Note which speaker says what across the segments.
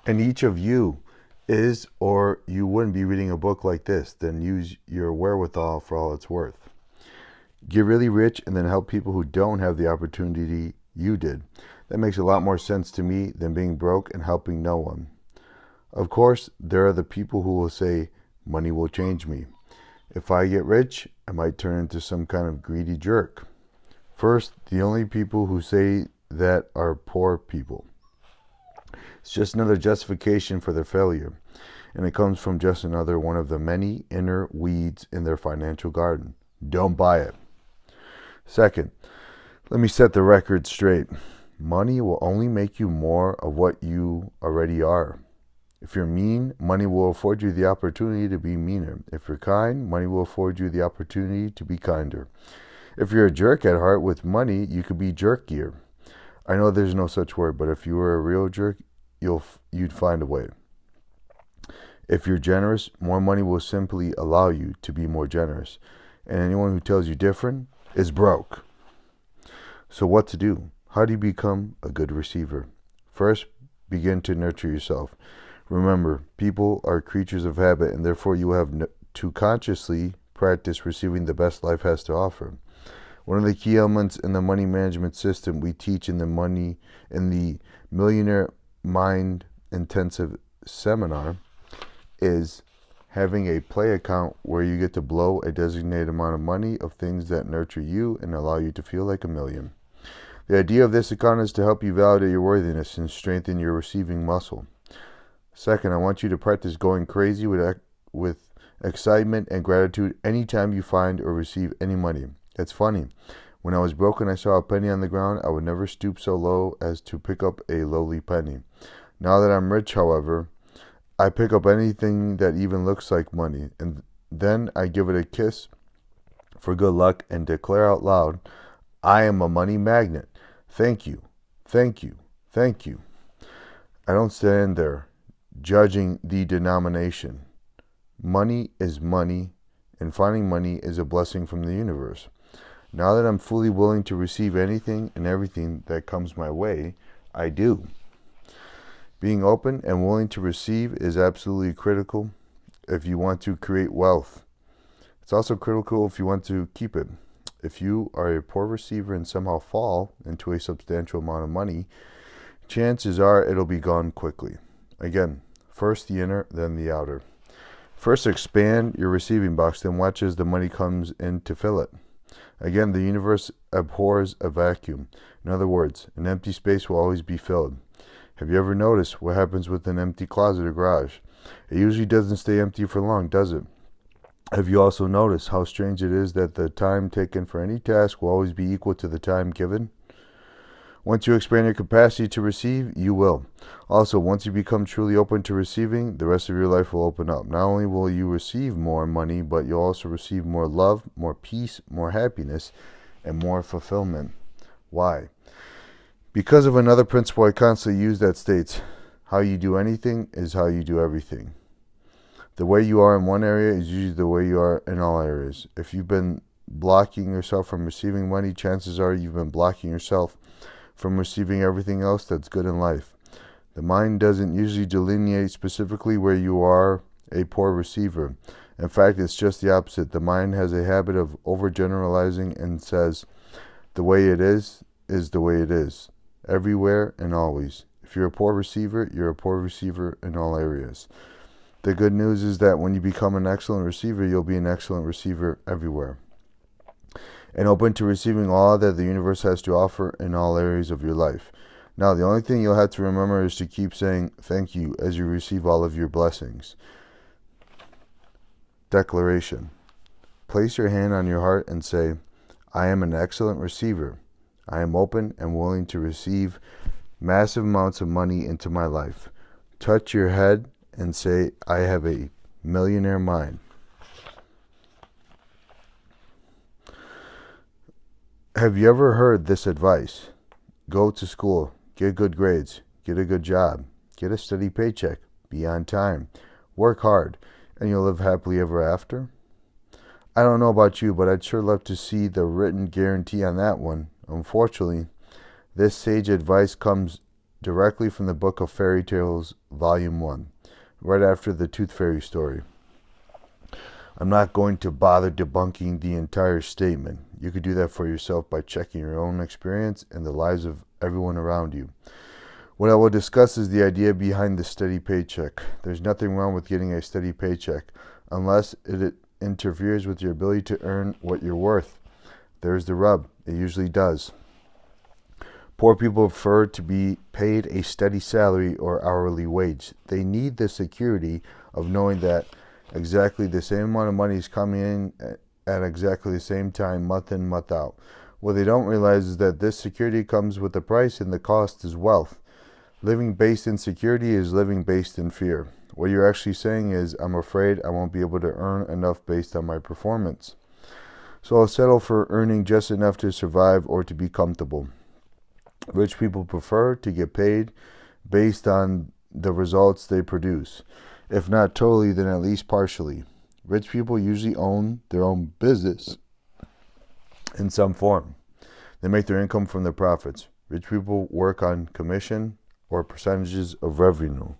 Speaker 1: And each of you is, or you wouldn't be reading a book like this. Then use your wherewithal for all it's worth. Get really rich and then help people who don't have the opportunity you did. That makes a lot more sense to me than being broke and helping no one. Of course, there are the people who will say, money will change me. If I get rich, I might turn into some kind of greedy jerk. First, the only people who say that are poor people. It's just another justification for their failure, and it comes from just another one of the many inner weeds in their financial garden. Don't buy it. Second, let me set the record straight. Money will only make you more of what you already are. If you're mean, money will afford you the opportunity to be meaner. If you're kind, money will afford you the opportunity to be kinder. If you're a jerk at heart with money, you could be jerkier. I know there's no such word, but if you were a real jerk, you'd find a way. If you're generous, more money will simply allow you to be more generous. And anyone who tells you different is broke. So what to do? How do you become a good receiver? First, begin to nurture yourself. Remember, people are creatures of habit, and therefore you have to consciously practice receiving the best life has to offer. One of the key elements in the money management system we teach in the Millionaire Mind Intensive Seminar is having a play account where you get to blow a designated amount of money of things that nurture you and allow you to feel like a million. The idea of this account is to help you validate your worthiness and strengthen your receiving muscle. Second, I want you to practice going crazy with excitement and gratitude anytime you find or receive any money. It's funny. When I was broke and I saw a penny on the ground, I would never stoop so low as to pick up a lowly penny. Now that I'm rich, however, I pick up anything that even looks like money, and then I give it a kiss for good luck and declare out loud, I am a money magnet. Thank you, thank you, thank you. I don't stand there judging the denomination. Money is money, and finding money is a blessing from the universe. Now that I'm fully willing to receive anything and everything that comes my way, I do. Being open and willing to receive is absolutely critical if you want to create wealth. It's also critical if you want to keep it. If you are a poor receiver and somehow fall into a substantial amount of money, chances are it'll be gone quickly. Again, first the inner, then the outer. First expand your receiving box, then watch as the money comes in to fill it. Again, the universe abhors a vacuum. In other words, an empty space will always be filled. Have you ever noticed what happens with an empty closet or garage? It usually doesn't stay empty for long, does it? Have you also noticed how strange it is that the time taken for any task will always be equal to the time given? Once you expand your capacity to receive, you will. Also, once you become truly open to receiving, the rest of your life will open up. Not only will you receive more money, but you'll also receive more love, more peace, more happiness, and more fulfillment. Why? Because of another principle I constantly use that states, how you do anything is how you do everything. The way you are in one area is usually the way you are in all areas. If you've been blocking yourself from receiving money, chances are you've been blocking yourself from receiving everything else that's good in life. The mind doesn't usually delineate specifically where you are a poor receiver. In fact, it's just the opposite. The mind has a habit of overgeneralizing and says, the way it is the way it is, everywhere and always. If you're a poor receiver, you're a poor receiver in all areas. The good news is that when you become an excellent receiver, you'll be an excellent receiver everywhere, and open to receiving all that the universe has to offer in all areas of your life. Now, the only thing you'll have to remember is to keep saying thank you as you receive all of your blessings. Declaration. Place your hand on your heart and say, I am an excellent receiver. I am open and willing to receive massive amounts of money into my life. Touch your head and say, I have a millionaire mind. Have you ever heard this advice? Go to school, get good grades, get a good job, get a steady paycheck, be on time, work hard, and you'll live happily ever after? I don't know about you, but I'd sure love to see the written guarantee on that one. Unfortunately, this sage advice comes directly from the Book of Fairy Tales, Volume 1, right after the Tooth Fairy story. I'm not going to bother debunking the entire statement. You could do that for yourself by checking your own experience and the lives of everyone around you. What I will discuss is the idea behind the steady paycheck. There's nothing wrong with getting a steady paycheck, unless it interferes with your ability to earn what you're worth. There's the rub. It usually does. Poor people prefer to be paid a steady salary or hourly wage. They need the security of knowing that exactly the same amount of money is coming in at exactly the same time, month in, month out. What they don't realize is that this security comes with a price, and the cost is wealth. Living based in security is living based in fear. What you're actually saying is, I'm afraid I won't be able to earn enough based on my performance. So I'll settle for earning just enough to survive or to be comfortable. Rich people prefer to get paid based on the results they produce. If not totally, then at least partially. Rich people usually own their own business in some form. They make their income from their profits. Rich people work on commission or percentages of revenue.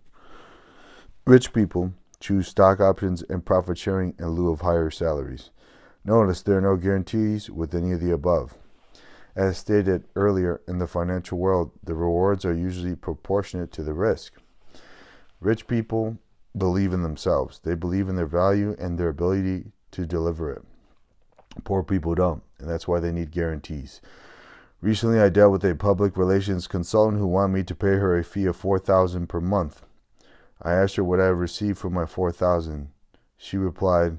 Speaker 1: Rich people choose stock options and profit sharing in lieu of higher salaries. Notice there are no guarantees with any of the above. As stated earlier, in the financial world, the rewards are usually proportionate to the risk. Rich people believe in themselves. They believe in their value and their ability to deliver it. Poor people don't, and that's why they need guarantees. Recently, I dealt with a public relations consultant who wanted me to pay her a fee of $4,000 per month. I asked her what I received for my $4,000. She replied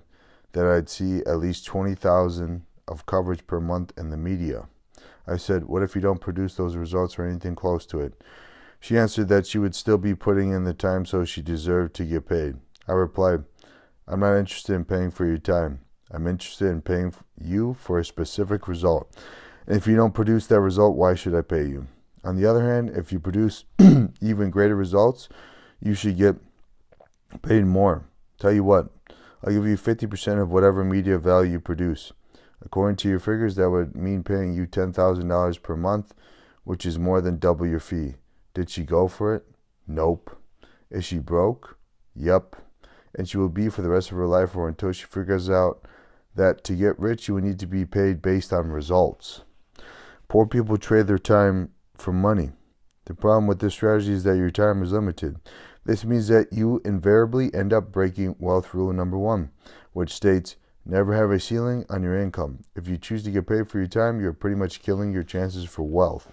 Speaker 1: that I'd see at least $20,000 of coverage per month in the media. I said, what if you don't produce those results or anything close to it? She answered that she would still be putting in the time, so she deserved to get paid. I replied, I'm not interested in paying for your time. I'm interested in paying you for a specific result. And if you don't produce that result, why should I pay you? On the other hand, if you produce even greater results, you should get paid more. Tell you what, I'll give you 50% of whatever media value you produce. According to your figures, that would mean paying you $10,000 per month, which is more than double your fee. Did she go for it? Nope. Is she broke? Yep. And she will be for the rest of her life, or until she figures out that to get rich, you will need to be paid based on results. Poor people trade their time for money. The problem with this strategy is that your time is limited. This means that you invariably end up breaking wealth rule number 1, which states, never have a ceiling on your income. If you choose to get paid for your time, you're pretty much killing your chances for wealth.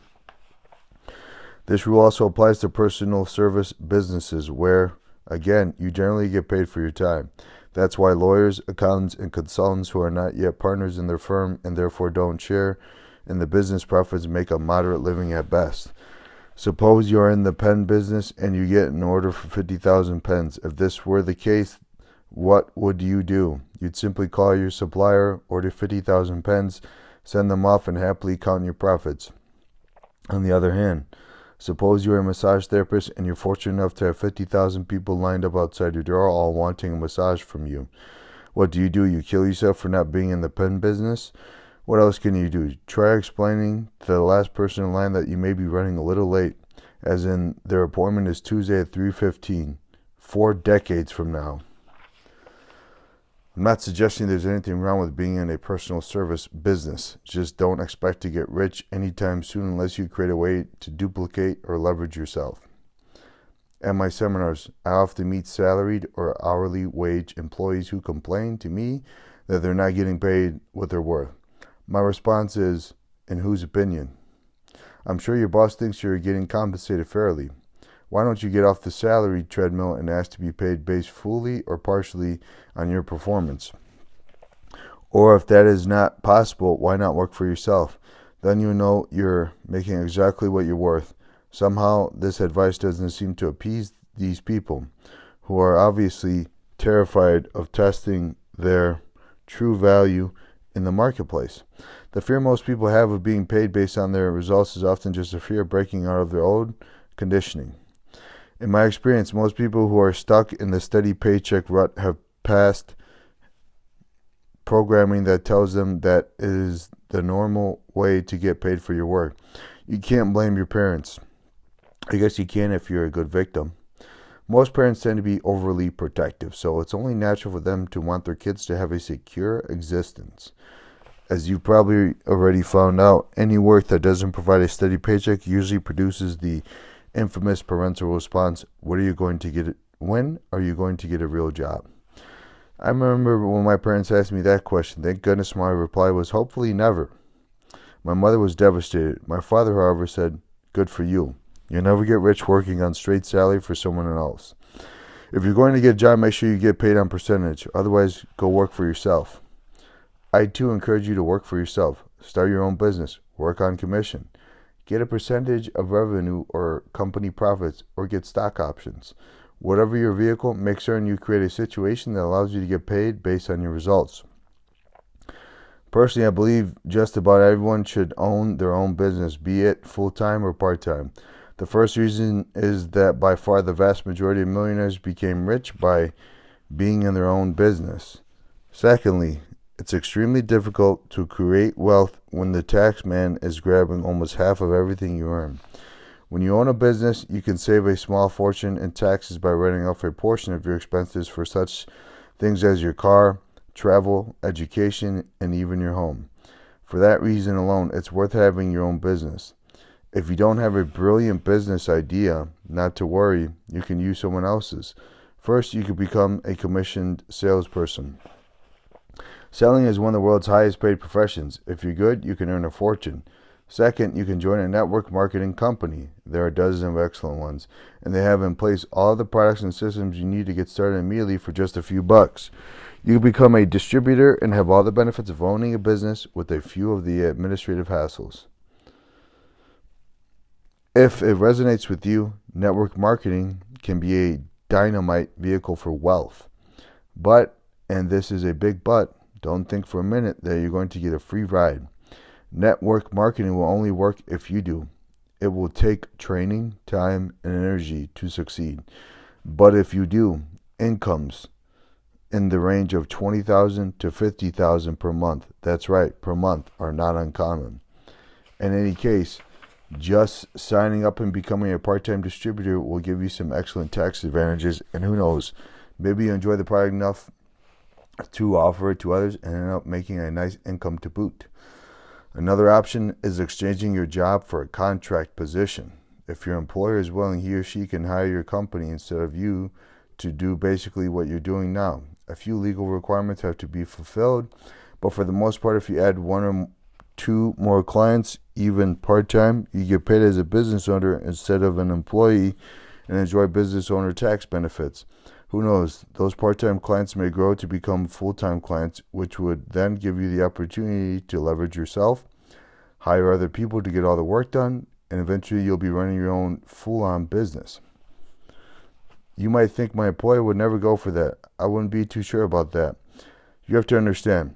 Speaker 1: This rule also applies to personal service businesses where, again, you generally get paid for your time. That's why lawyers, accountants, and consultants who are not yet partners in their firm and therefore don't share in the business profits make a moderate living at best. Suppose you are in the pen business and you get an order for 50,000 pens. If this were the case, what would you do? You'd simply call your supplier, order 50,000 pens, send them off, and happily count your profits. On the other hand, suppose you're a massage therapist and you're fortunate enough to have 50,000 people lined up outside your door, all wanting a massage from you. What do? You kill yourself for not being in the pen business? What else can you do? Try explaining to the last person in line that you may be running a little late, as in their appointment is Tuesday at 3:15, 4 decades from now. I'm not suggesting there's anything wrong with being in a personal service business. Just don't expect to get rich anytime soon unless you create a way to duplicate or leverage yourself. At my seminars, I often meet salaried or hourly wage employees who complain to me that they're not getting paid what they're worth. My response is, in whose opinion? I'm sure your boss thinks you're getting compensated fairly. Why don't you get off the salary treadmill and ask to be paid based fully or partially on your performance? Or if that is not possible, why not work for yourself? Then you know you're making exactly what you're worth. Somehow, this advice doesn't seem to appease these people, who are obviously terrified of testing their true value in the marketplace. The fear most people have of being paid based on their results is often just a fear of breaking out of their old conditioning. In my experience, most people who are stuck in the steady paycheck rut have passed programming that tells them that it is the normal way to get paid for your work. You can't blame your parents. I guess you can if you're a good victim. Most parents tend to be overly protective, so it's only natural for them to want their kids to have a secure existence. As you probably already found out, any work that doesn't provide a steady paycheck usually produces the infamous parental response, "What are you going to get? When are you going to get a real job?" I remember when my parents asked me that question. Thank goodness my reply was hopefully never. My mother was devastated. My father, however, said, "Good for you. You'll never get rich working on straight salary for someone else. If you're going to get a job, make sure you get paid on percentage. Otherwise, go work for yourself." I too encourage you to work for yourself. Start your own business. Work on commission. Get a percentage of revenue or company profits, or get stock options. Whatever your vehicle, make certain you create a situation that allows you to get paid based on your results. Personally, I believe just about everyone should own their own business, be it full-time or part-time. The first reason is that by far the vast majority of millionaires became rich by being in their own business. Secondly, it's extremely difficult to create wealth when the tax man is grabbing almost half of everything you earn. When you own a business, you can save a small fortune in taxes by writing off a portion of your expenses for such things as your car, travel, education, and even your home. For that reason alone, it's worth having your own business. If you don't have a brilliant business idea, not to worry, you can use someone else's. First, you could become a commissioned salesperson. Selling is one of the world's highest paid professions. If you're good, you can earn a fortune. Second, you can join a network marketing company. There are dozens of excellent ones, and they have in place all the products and systems you need to get started immediately for just a few bucks. You can become a distributor and have all the benefits of owning a business with a few of the administrative hassles. If it resonates with you, network marketing can be a dynamite vehicle for wealth. But, and this is a big but, don't think for a minute that you're going to get a free ride. Network marketing will only work if you do. It will take training, time, and energy to succeed. But if you do, incomes in the range of $20,000 to $50,000 per month, that's right, per month, are not uncommon. In any case, just signing up and becoming a part-time distributor will give you some excellent tax advantages, and who knows, maybe you enjoy the product enough to offer it to others and end up making a nice income to boot. Another option is exchanging your job for a contract position. If your employer is willing, he or she can hire your company instead of you to do basically what you're doing now. A few legal requirements have to be fulfilled, but for the most part, if you add one or two more clients, even part-time, you get paid as a business owner instead of an employee and enjoy business owner tax benefits. Who knows, those part-time clients may grow to become full-time clients, which would then give you the opportunity to leverage yourself, hire other people to get all the work done, and eventually you'll be running your own full-on business. You might think my employer would never go for that. I wouldn't be too sure about that. You have to understand,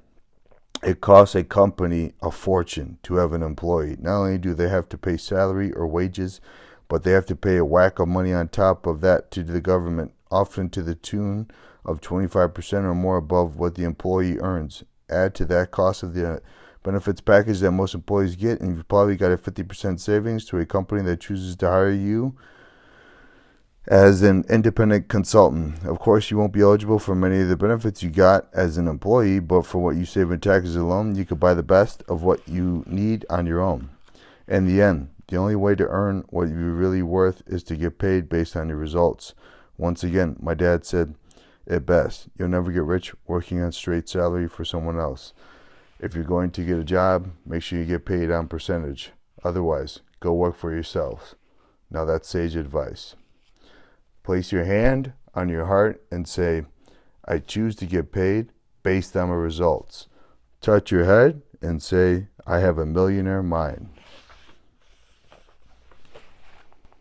Speaker 1: it costs a company a fortune to have an employee. Not only do they have to pay salary or wages, but they have to pay a whack of money on top of that to the government, often to the tune of 25% or more above what the employee earns. Add to that cost of the benefits package that most employees get, and you've probably got a 50% savings to a company that chooses to hire you as an independent consultant. Of course, you won't be eligible for many of the benefits you got as an employee, but for what you save in taxes alone, you could buy the best of what you need on your own. In the end, the only way to earn what you're really worth is to get paid based on your results. Once again, my dad said it best: you'll never get rich working on straight salary for someone else. If you're going to get a job, make sure you get paid on percentage. Otherwise, go work for yourself. Now that's sage advice. Place your hand on your heart and say, I choose to get paid based on my results. Touch your head and say, I have a millionaire mind.